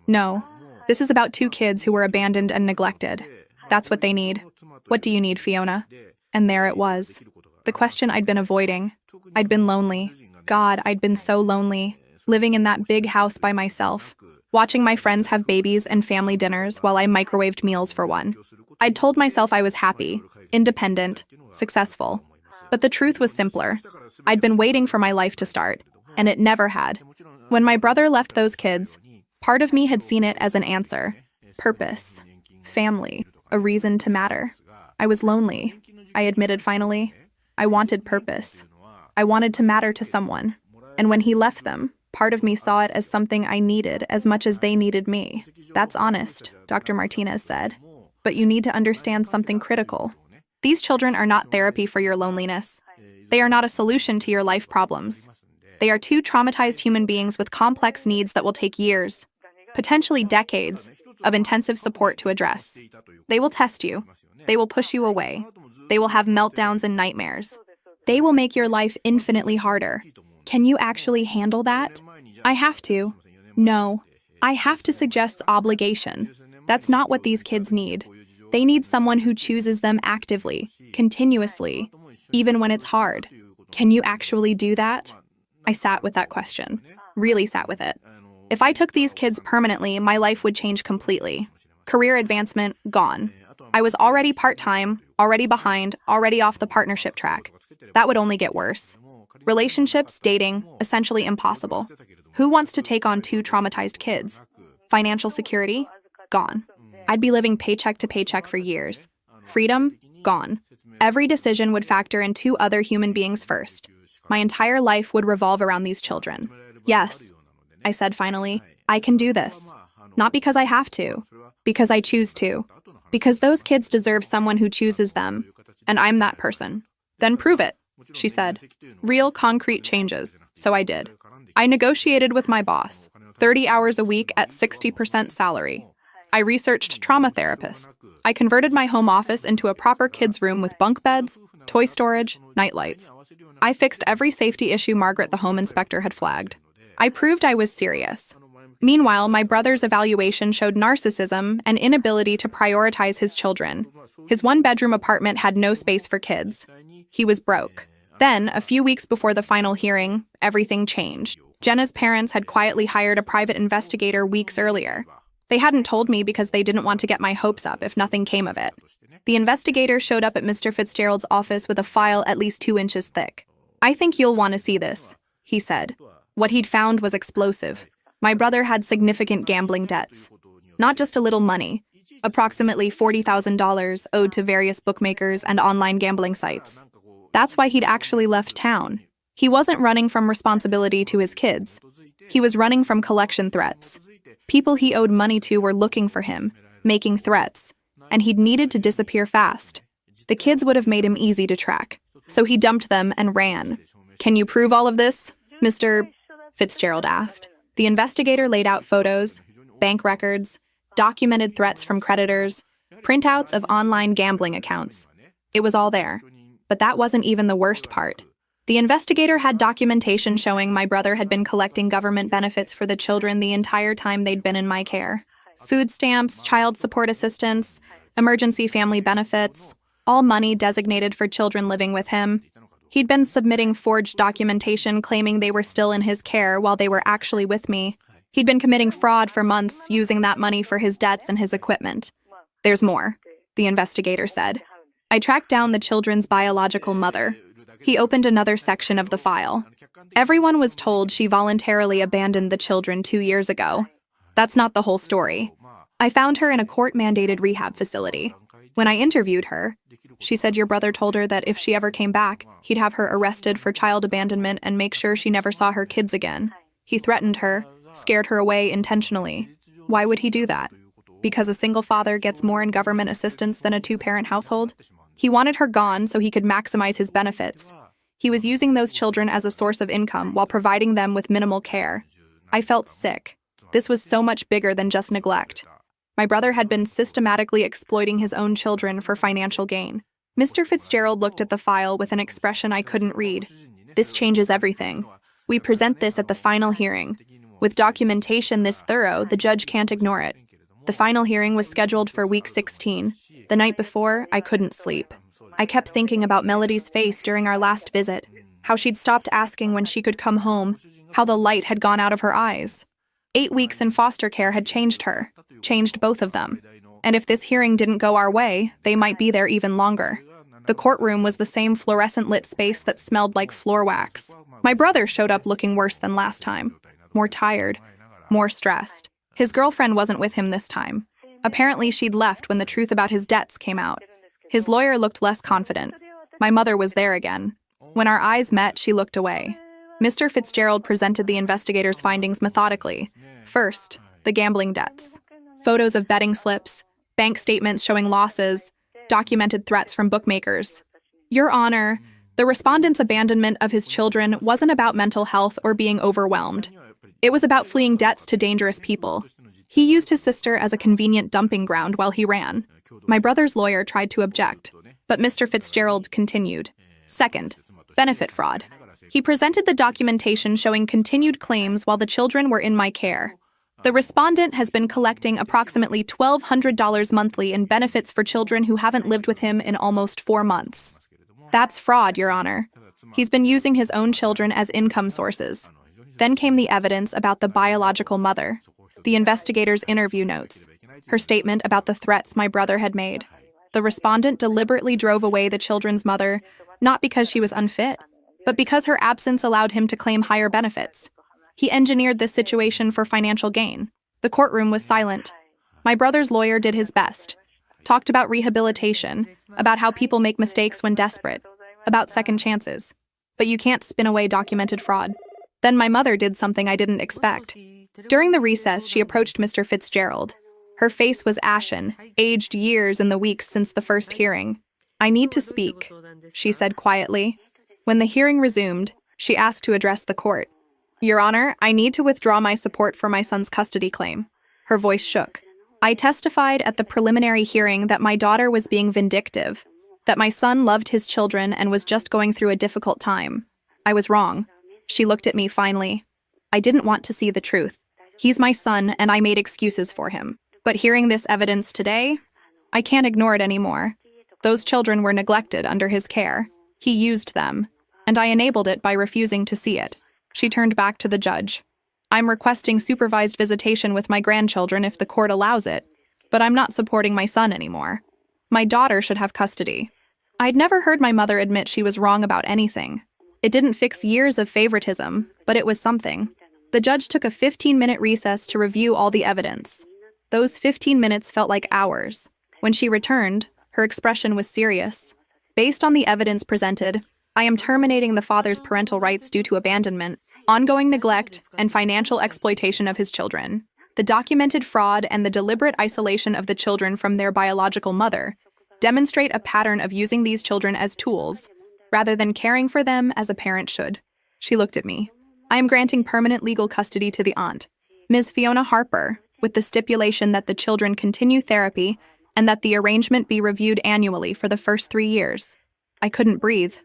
No. This is about two kids who were abandoned and neglected. That's what they need. What do you need, Fiona? And there it was. The question I'd been avoiding. I'd been lonely. God, I'd been so lonely. Living in that big house by myself. Watching my friends have babies and family dinners while I microwaved meals for one. I'd told myself I was happy, independent, successful. But the truth was simpler. I'd been waiting for my life to start, and it never had. When my brother left those kids, part of me had seen it as an answer. Purpose. Family. A reason to matter. I was lonely. I admitted finally. I wanted purpose. I wanted to matter to someone. And when he left them, part of me saw it as something I needed as much as they needed me. That's honest, Dr. Martinez said. But you need to understand something critical. These children are not therapy for your loneliness. They are not a solution to your life problems. They are two traumatized human beings with complex needs that will take years, potentially decades, of intensive support to address. They will test you. They will push you away. They will have meltdowns and nightmares. They will make your life infinitely harder. Can you actually handle that? I have to. No. I have to suggest obligation. That's not what these kids need. They need someone who chooses them actively, continuously, even when it's hard. Can you actually do that? I sat with that question. Really sat with it. If I took these kids permanently, my life would change completely. Career advancement, gone. I was already part-time, already behind, already off the partnership track. That would only get worse. Relationships, dating, essentially impossible. Who wants to take on two traumatized kids? Financial security? Gone. I'd be living paycheck to paycheck for years. Freedom? Gone. Every decision would factor in two other human beings first. My entire life would revolve around these children. Yes, I said finally, I can do this. Not because I have to, because I choose to. Because those kids deserve someone who chooses them, and I'm that person. Then prove it, she said. Real concrete changes, so I did. I negotiated with my boss, 30 hours a week at 60% salary. I researched trauma therapists. I converted my home office into a proper kids' room with bunk beds, toy storage, nightlights. I fixed every safety issue Margaret, the home inspector, had flagged. I proved I was serious. Meanwhile, my brother's evaluation showed narcissism and inability to prioritize his children. His one-bedroom apartment had no space for kids. He was broke. Then, a few weeks before the final hearing, everything changed. Jenna's parents had quietly hired a private investigator weeks earlier. They hadn't told me because they didn't want to get my hopes up if nothing came of it. The investigator showed up at Mr. Fitzgerald's office with a file at least 2 inches thick. I think you'll want to see this, he said. What he'd found was explosive. My brother had significant gambling debts. Not just a little money, approximately $40,000 owed to various bookmakers and online gambling sites. That's why he'd actually left town. He wasn't running from responsibility to his kids. He was running from collection threats. People he owed money to were looking for him, making threats, and he'd needed to disappear fast. The kids would have made him easy to track, so he dumped them and ran. Can you prove all of this? Mr. Fitzgerald asked. The investigator laid out photos, bank records, documented threats from creditors, printouts of online gambling accounts. It was all there. But that wasn't even the worst part. The investigator had documentation showing my brother had been collecting government benefits for the children the entire time they'd been in my care. Food stamps, child support assistance, emergency family benefits, all money designated for children living with him. He'd been submitting forged documentation claiming they were still in his care while they were actually with me. He'd been committing fraud for months, using that money for his debts and his equipment. There's more, the investigator said. I tracked down the children's biological mother. He opened another section of the file. Everyone was told she voluntarily abandoned the children 2 years ago. That's not the whole story. I found her in a court-mandated rehab facility. When I interviewed her, she said your brother told her that if she ever came back, he'd have her arrested for child abandonment and make sure she never saw her kids again. He threatened her, scared her away intentionally. Why would he do that? Because a single father gets more in government assistance than a 2-parent household? He wanted her gone so he could maximize his benefits. He was using those children as a source of income while providing them with minimal care. I felt sick. This was so much bigger than just neglect. My brother had been systematically exploiting his own children for financial gain. Mr. Fitzgerald looked at the file with an expression I couldn't read. This changes everything. We present this at the final hearing. With documentation this thorough, the judge can't ignore it. The final hearing was scheduled for week 16. The night before, I couldn't sleep. I kept thinking about Melody's face during our last visit, how she'd stopped asking when she could come home, how the light had gone out of her eyes. 8 weeks in foster care had changed her, changed both of them. And if this hearing didn't go our way, they might be there even longer. The courtroom was the same fluorescent-lit space that smelled like floor wax. My brother showed up looking worse than last time. More tired, more stressed. His girlfriend wasn't with him this time. Apparently, she'd left when the truth about his debts came out. His lawyer looked less confident. My mother was there again. When our eyes met, she looked away. Mr. Fitzgerald presented the investigators' findings methodically. First, the gambling debts. Photos of betting slips, bank statements showing losses, documented threats from bookmakers. Your Honor, the respondent's abandonment of his children wasn't about mental health or being overwhelmed. It was about fleeing debts to dangerous people. He used his sister as a convenient dumping ground while he ran. My brother's lawyer tried to object, but Mr. Fitzgerald continued. Second, benefit fraud. He presented the documentation showing continued claims while the children were in my care. The respondent has been collecting approximately $1,200 monthly in benefits for children who haven't lived with him in almost 4 months. That's fraud, Your Honor. He's been using his own children as income sources. Then came the evidence about the biological mother, the investigator's interview notes, her statement about the threats my brother had made. The respondent deliberately drove away the children's mother, not because she was unfit, but because her absence allowed him to claim higher benefits. He engineered this situation for financial gain. The courtroom was silent. My brother's lawyer did his best, talked about rehabilitation, about how people make mistakes when desperate, about second chances. But you can't spin away documented fraud. Then my mother did something I didn't expect. During the recess, she approached Mr. Fitzgerald. Her face was ashen, aged years in the weeks since the first hearing. "I need to speak," she said quietly. When the hearing resumed, she asked to address the court. "Your Honor, I need to withdraw my support for my son's custody claim." Her voice shook. "I testified at the preliminary hearing that my daughter was being vindictive, that my son loved his children and was just going through a difficult time. I was wrong." She looked at me finally. "I didn't want to see the truth. He's my son, and I made excuses for him. But hearing this evidence today, I can't ignore it anymore. Those children were neglected under his care. He used them, and I enabled it by refusing to see it." She turned back to the judge. "I'm requesting supervised visitation with my grandchildren if the court allows it, but I'm not supporting my son anymore. My daughter should have custody." I'd never heard my mother admit she was wrong about anything. It didn't fix years of favoritism, but it was something. The judge took a 15-minute recess to review all the evidence. Those 15 minutes felt like hours. When she returned, her expression was serious. "Based on the evidence presented, I am terminating the father's parental rights due to abandonment, ongoing neglect, and financial exploitation of his children. The documented fraud and the deliberate isolation of the children from their biological mother demonstrate a pattern of using these children as tools, rather than caring for them as a parent should." She looked at me. "I am granting permanent legal custody to the aunt, Ms. Fiona Harper, with the stipulation that the children continue therapy and that the arrangement be reviewed annually for the first 3 years." I couldn't breathe.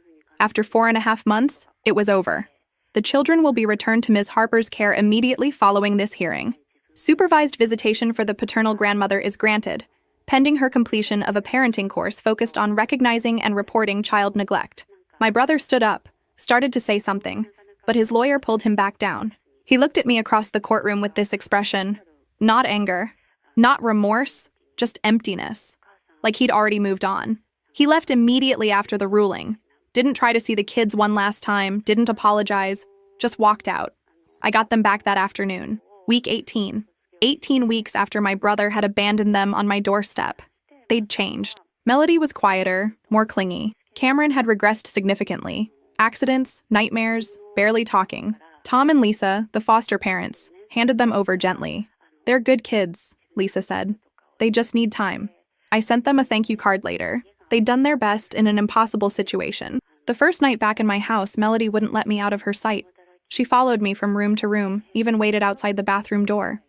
After 4.5 months, it was over. The children will be returned to Ms. Harper's care immediately following this hearing. Supervised visitation for the paternal grandmother is granted, pending her completion of a parenting course focused on recognizing and reporting child neglect. My brother stood up, started to say something, but his lawyer pulled him back down. He looked at me across the courtroom with this expression. Not anger, not remorse, just emptiness. Like he'd already moved on. He left immediately after the ruling. Didn't try to see the kids one last time, didn't apologize, just walked out. I got them back that afternoon. Week 18. 18 weeks after my brother had abandoned them on my doorstep. They'd changed. Melody was quieter, more clingy. Cameron had regressed significantly. Accidents, nightmares, barely talking. Tom and Lisa, the foster parents, handed them over gently. "They're good kids," Lisa said. "They just need time." I sent them a thank you card later. They'd done their best in an impossible situation. The first night back in my house, Melody wouldn't let me out of her sight. She followed me from room to room, even waited outside the bathroom door.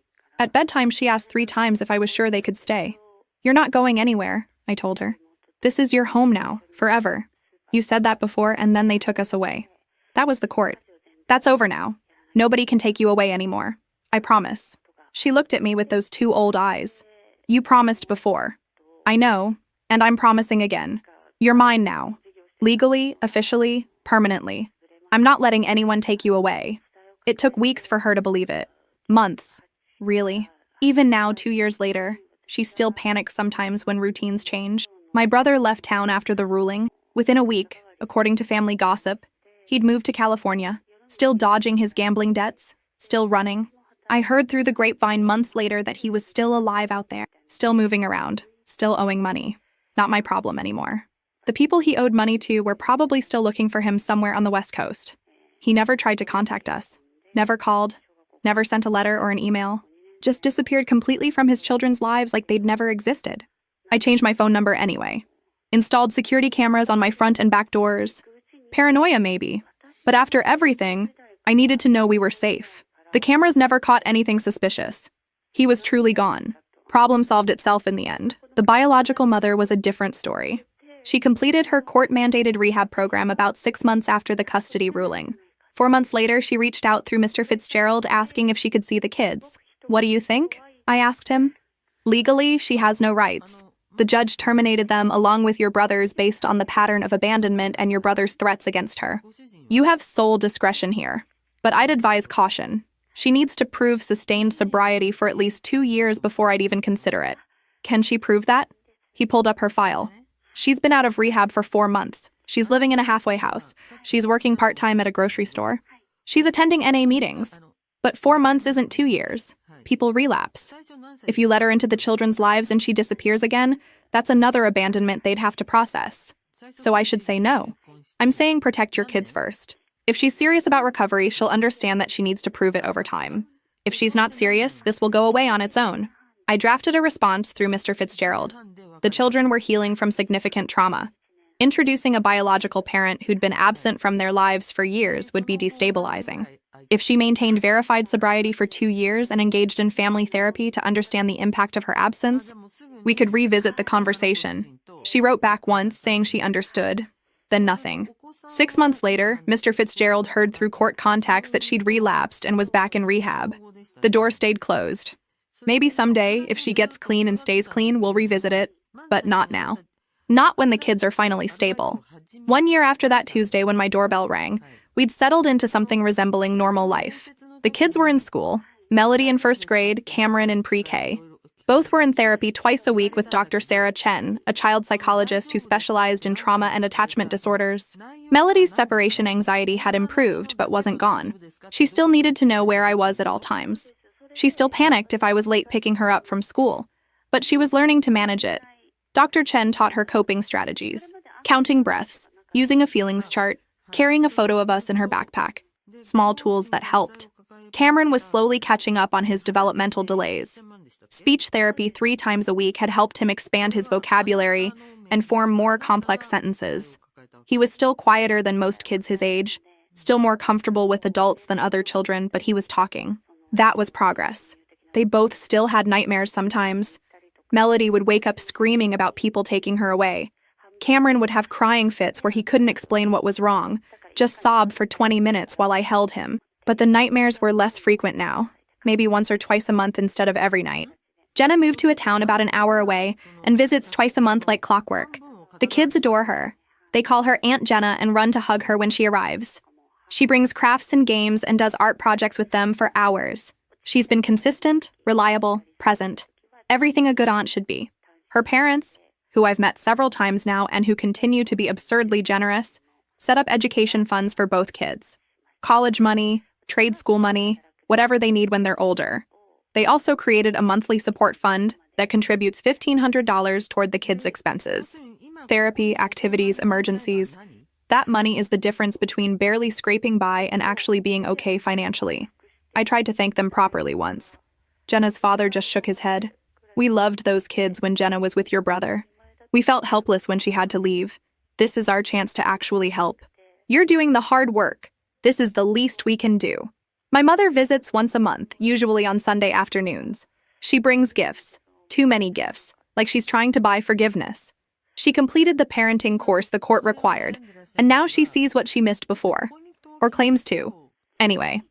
At bedtime, she asked 3 times if I was sure they could stay. "You're not going anywhere," I told her. "This is your home now, forever. You said that before, and then they took us away." That was the court. "That's over now. Nobody can take you away anymore. I promise." She looked at me with those 2 old eyes. "You promised before." "I know, and I'm promising again. You're mine now. Legally, officially, permanently. I'm not letting anyone take you away." It took weeks for her to believe it. Months. Really. Even now, 2 years later, she still panics sometimes when routines change. My brother left town after the ruling. Within a week, according to family gossip, he'd moved to California, still dodging his gambling debts, still running. I heard through the grapevine months later that he was still alive out there, still moving around, still owing money. Not my problem anymore. The people he owed money to were probably still looking for him somewhere on the West Coast. He never tried to contact us, never called, never sent a letter or an email, just disappeared completely from his children's lives like they'd never existed. I changed my phone number anyway. Installed security cameras on my front and back doors. Paranoia, maybe. But after everything, I needed to know we were safe. The cameras never caught anything suspicious. He was truly gone. Problem solved itself in the end. The biological mother was a different story. She completed her court-mandated rehab program about 6 months after the custody ruling. 4 months later, she reached out through Mr. Fitzgerald asking if she could see the kids. "What do you think?" I asked him. "Legally, she has no rights. The judge terminated them along with your brother's based on the pattern of abandonment and your brother's threats against her. You have sole discretion here, but I'd advise caution. She needs to prove sustained sobriety for at least 2 years before I'd even consider it." "Can she prove that?" He pulled up her file. "She's been out of rehab for 4 months. She's living in a halfway house. She's working part-time at a grocery store. She's attending NA meetings. But 4 months isn't 2 years. People relapse. If you let her into the children's lives and she disappears again, that's another abandonment they'd have to process. So I should say no. I'm saying protect your kids first. If she's serious about recovery, she'll understand that she needs to prove it over time. If she's not serious, this will go away on its own." I drafted a response through Mr. Fitzgerald. The children were healing from significant trauma. Introducing a biological parent who'd been absent from their lives for years would be destabilizing. If she maintained verified sobriety for 2 years and engaged in family therapy to understand the impact of her absence, we could revisit the conversation. She wrote back once saying she understood, then nothing. 6 months later, Mr. Fitzgerald heard through court contacts that she'd relapsed and was back in rehab. The door stayed closed. Maybe someday, if she gets clean and stays clean, we'll revisit it, but not now. Not when the kids are finally stable. 1 year after that Tuesday when my doorbell rang, we'd settled into something resembling normal life. The kids were in school, Melody in 1st grade, Cameron in pre-K. Both were in therapy twice a week with Dr. Sarah Chen, a child psychologist who specialized in trauma and attachment disorders. Melody's separation anxiety had improved but wasn't gone. She still needed to know where I was at all times. She still panicked if I was late picking her up from school, but she was learning to manage it. Dr. Chen taught her coping strategies, counting breaths, using a feelings chart, carrying a photo of us in her backpack. Small tools that helped. Cameron was slowly catching up on his developmental delays. Speech therapy 3 times a week had helped him expand his vocabulary and form more complex sentences. He was still quieter than most kids his age, still more comfortable with adults than other children, but he was talking. That was progress. They both still had nightmares sometimes. Melody would wake up screaming about people taking her away. Cameron would have crying fits where he couldn't explain what was wrong, just sob for 20 minutes while I held him. But the nightmares were less frequent now, maybe once or twice a month instead of every night. Jenna moved to a town about an hour away and visits twice a month like clockwork. The kids adore her. They call her Aunt Jenna and run to hug her when she arrives. She brings crafts and games and does art projects with them for hours. She's been consistent, reliable, present. Everything a good aunt should be. Her parents, who I've met several times now and who continue to be absurdly generous, set up education funds for both kids. College money, trade school money, whatever they need when they're older. They also created a monthly support fund that contributes $1,500 toward the kids' expenses. Therapy, activities, emergencies. That money is the difference between barely scraping by and actually being okay financially. I tried to thank them properly once. Jenna's father just shook his head. We loved those kids when Jenna was with your brother. We felt helpless when she had to leave. This is our chance to actually help. You're doing the hard work. This is the least we can do. My mother visits once a month, usually on Sunday afternoons. She brings gifts. Too many gifts. Like she's trying to buy forgiveness. She completed the parenting course the court required, and now she sees what she missed before. Or claims to. Anyway,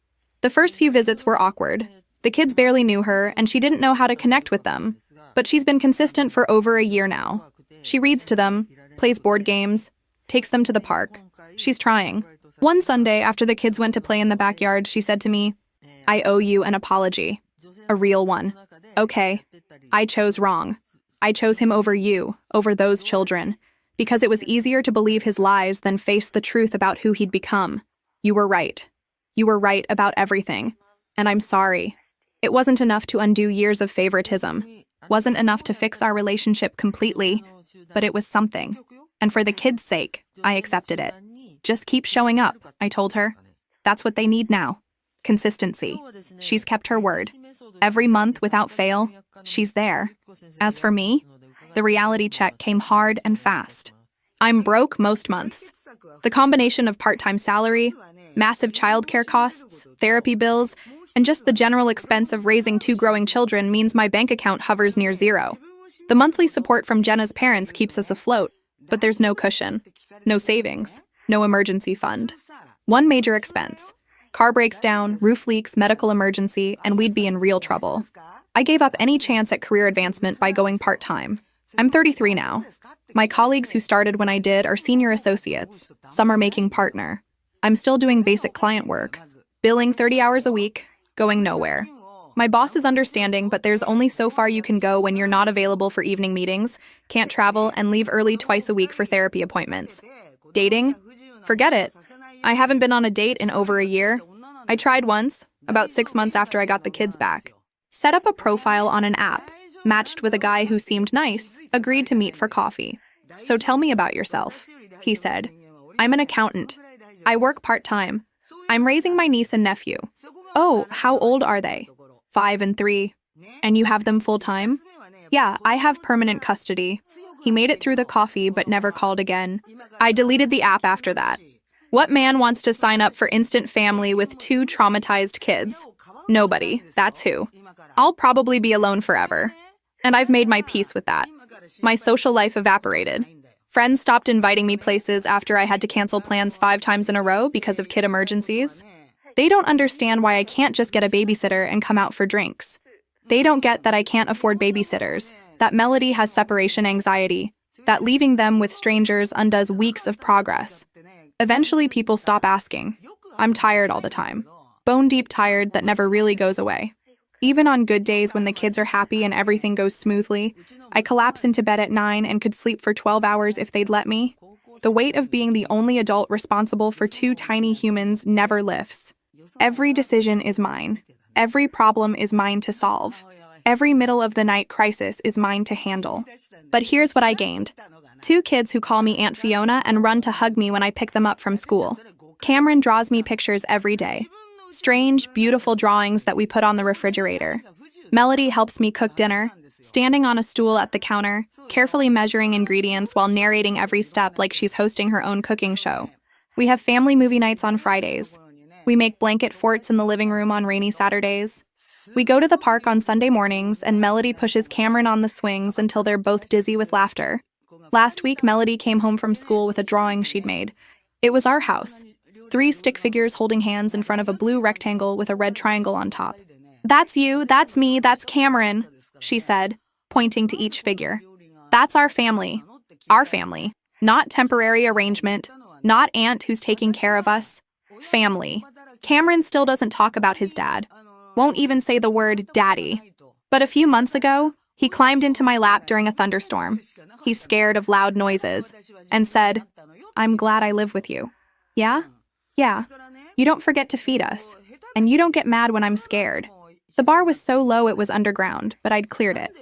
the first few visits were awkward. The kids barely knew her, and she didn't know how to connect with them. But she's been consistent for over a year now. She reads to them, plays board games, takes them to the park. She's trying. One Sunday, after the kids went to play in the backyard, she said to me, "I owe you an apology. A real one. Okay, I chose wrong. I chose him over you, over those children, because it was easier to believe his lies than face the truth about who he'd become. You were right. You were right about everything. And I'm sorry. It wasn't enough to undo years of favoritism. Wasn't enough to fix our relationship completely, but it was something. And for the kids' sake, I accepted it. Just keep showing up," I told her. That's what they need now. Consistency. She's kept her word. Every month, without fail, she's there. As for me, the reality check came hard and fast. I'm broke most months. The combination of part-time salary, massive childcare costs, therapy bills, and just the general expense of raising 2 growing children means my bank account hovers near zero. The monthly support from Jenna's parents keeps us afloat, but there's no cushion, no savings, no emergency fund. One major expense. Car breaks down, roof leaks, medical emergency, and we'd be in real trouble. I gave up any chance at career advancement by going part-time. I'm 33 now. My colleagues who started when I did are senior associates. Some are making partner. I'm still doing basic client work, billing 30 hours a week, going nowhere. My boss is understanding, but there's only so far you can go when you're not available for evening meetings, can't travel, and leave early twice a week for therapy appointments. Dating? Forget it. I haven't been on a date in over a year. I tried once, about 6 months after I got the kids back. Set up a profile on an app, matched with a guy who seemed nice, agreed to meet for coffee. "So tell me about yourself," he said. "I'm an accountant. I work part-time. I'm raising my niece and nephew." "Oh, how old are they?" 5 and 3. "And you have them full-time?" "Yeah, I have permanent custody." He made it through the coffee but never called again. I deleted the app after that. What man wants to sign up for instant family with 2 traumatized kids? Nobody. That's who. I'll probably be alone forever. And I've made my peace with that. My social life evaporated. Friends stopped inviting me places after I had to cancel plans 5 times in a row because of kid emergencies. They don't understand why I can't just get a babysitter and come out for drinks. They don't get that I can't afford babysitters, that Melody has separation anxiety, that leaving them with strangers undoes weeks of progress. Eventually, people stop asking. I'm tired all the time. Bone-deep tired that never really goes away. Even on good days when the kids are happy and everything goes smoothly, I collapse into bed at 9 and could sleep for 12 hours if they'd let me. The weight of being the only adult responsible for 2 tiny humans never lifts. Every decision is mine. Every problem is mine to solve. Every middle-of-the-night crisis is mine to handle. But here's what I gained. 2 kids who call me Aunt Fiona and run to hug me when I pick them up from school. Cameron draws me pictures every day. Strange, beautiful drawings that we put on the refrigerator. Melody helps me cook dinner, standing on a stool at the counter, carefully measuring ingredients while narrating every step like she's hosting her own cooking show. We have family movie nights on Fridays. We make blanket forts in the living room on rainy Saturdays. We go to the park on Sunday mornings, and Melody pushes Cameron on the swings until they're both dizzy with laughter. Last week, Melody came home from school with a drawing she'd made. It was our house. 3 stick figures holding hands in front of a blue rectangle with a red triangle on top. "That's you, that's me, that's Cameron," she said, pointing to each figure. "That's our family. Our family. Not temporary arrangement. Not aunt who's taking care of us. Family." Cameron still doesn't talk about his dad. Won't even say the word daddy. But a few months ago, he climbed into my lap during a thunderstorm. He's scared of loud noises and said, "I'm glad I live with you." "Yeah? Yeah. You don't forget to feed us. And you don't get mad when I'm scared." The bar was so low it was underground, but I'd cleared it.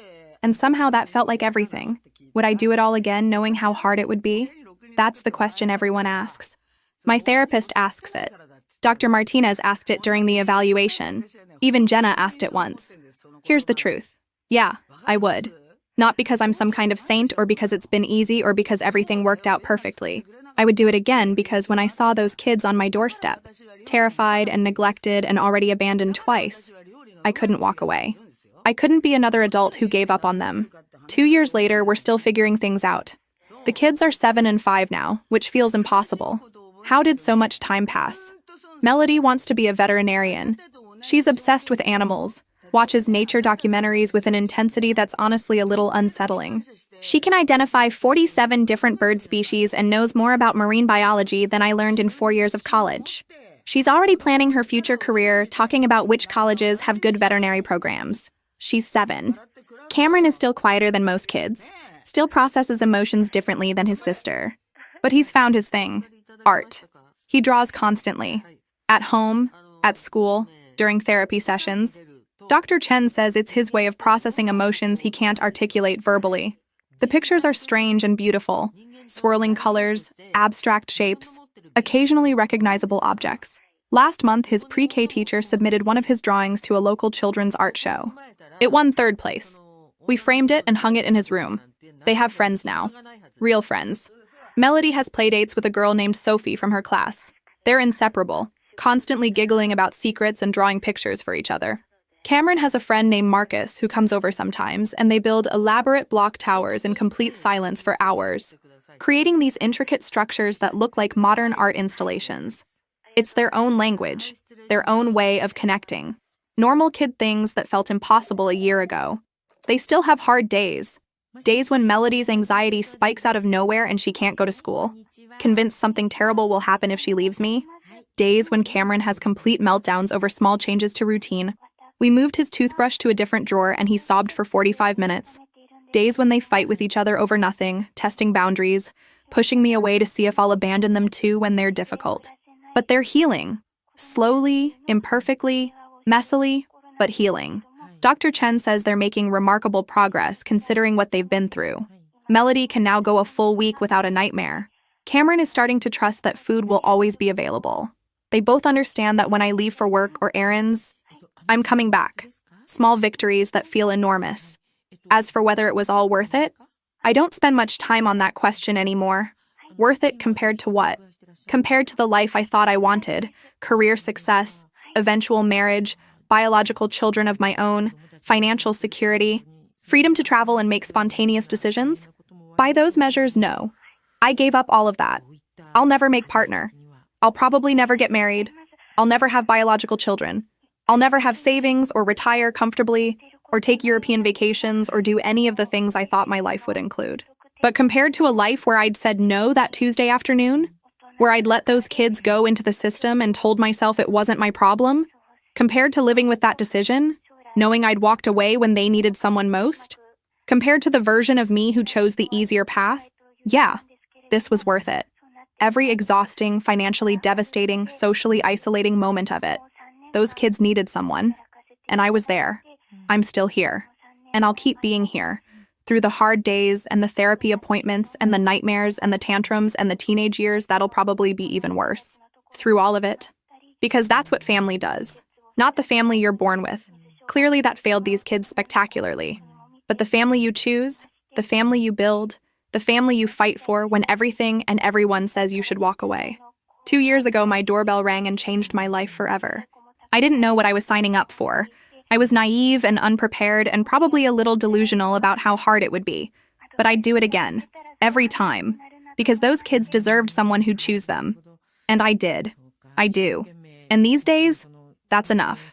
And somehow that felt like everything. Would I do it all again knowing how hard it would be? That's the question everyone asks. My therapist asks it. Dr. Martinez asked it during the evaluation. Even Jenna asked it once. Here's the truth. Yeah, I would. Not because I'm some kind of saint or because it's been easy or because everything worked out perfectly. I would do it again because when I saw those kids on my doorstep, terrified and neglected and already abandoned twice, I couldn't walk away. I couldn't be another adult who gave up on them. 2 years later, we're still figuring things out. The kids are 7 and 5 now, which feels impossible. How did so much time pass? Melody wants to be a veterinarian. She's obsessed with animals, watches nature documentaries with an intensity that's honestly a little unsettling. She can identify 47 different bird species and knows more about marine biology than I learned in 4 years of college. She's already planning her future career, talking about which colleges have good veterinary programs. She's 7. Cameron is still quieter than most kids, still processes emotions differently than his sister. But he's found his thing: art. He draws constantly. At home, at school, during therapy sessions. Dr. Chen says it's his way of processing emotions he can't articulate verbally. The pictures are strange and beautiful: swirling colors, abstract shapes, occasionally recognizable objects. Last month, his pre-K teacher submitted one of his drawings to a local children's art show. It won 3rd place. We framed it and hung it in his room. They have friends now. Real friends. Melody has playdates with a girl named Sophie from her class. They're inseparable, constantly giggling about secrets and drawing pictures for each other. Cameron has a friend named Marcus who comes over sometimes, and they build elaborate block towers in complete silence for hours, creating these intricate structures that look like modern art installations. It's their own language, their own way of connecting. Normal kid things that felt impossible a year ago. They still have hard days. Days when Melody's anxiety spikes out of nowhere and she can't go to school. Convinced something terrible will happen if she leaves me. Days when Cameron has complete meltdowns over small changes to routine. We moved his toothbrush to a different drawer and he sobbed for 45 minutes. Days when they fight with each other over nothing, testing boundaries, pushing me away to see if I'll abandon them too when they're difficult. But they're healing. Slowly, imperfectly, messily, but healing. Dr. Chen says they're making remarkable progress considering what they've been through. Melody can now go a full week without a nightmare. Cameron is starting to trust that food will always be available. They both understand that when I leave for work or errands, I'm coming back. Small victories that feel enormous. As for whether it was all worth it, I don't spend much time on that question anymore. Worth it compared to what? Compared to the life I thought I wanted: career success, eventual marriage, biological children of my own, financial security, freedom to travel and make spontaneous decisions? By those measures, no. I gave up all of that. I'll never make partner. I'll probably never get married. I'll never have biological children. I'll never have savings or retire comfortably or take European vacations or do any of the things I thought my life would include. But compared to a life where I'd said no that Tuesday afternoon, where I'd let those kids go into the system and told myself it wasn't my problem, compared to living with that decision, knowing I'd walked away when they needed someone most, compared to the version of me who chose the easier path, yeah, this was worth it. Every exhausting, financially devastating, socially isolating moment of it. Those kids needed someone, and I was there. I'm still here, and I'll keep being here, through the hard days and the therapy appointments and the nightmares and the tantrums and the teenage years that'll probably be even worse. Through all of it. Because that's what family does. Not the family you're born with. Clearly that failed these kids spectacularly. But the family you choose, the family you build, the family you fight for when everything and everyone says you should walk away. 2 years ago, my doorbell rang and changed my life forever. I didn't know what I was signing up for. I was naive and unprepared and probably a little delusional about how hard it would be. But I'd do it again. Every time. Because those kids deserved someone who'd choose them. And I did. I do. And these days, that's enough.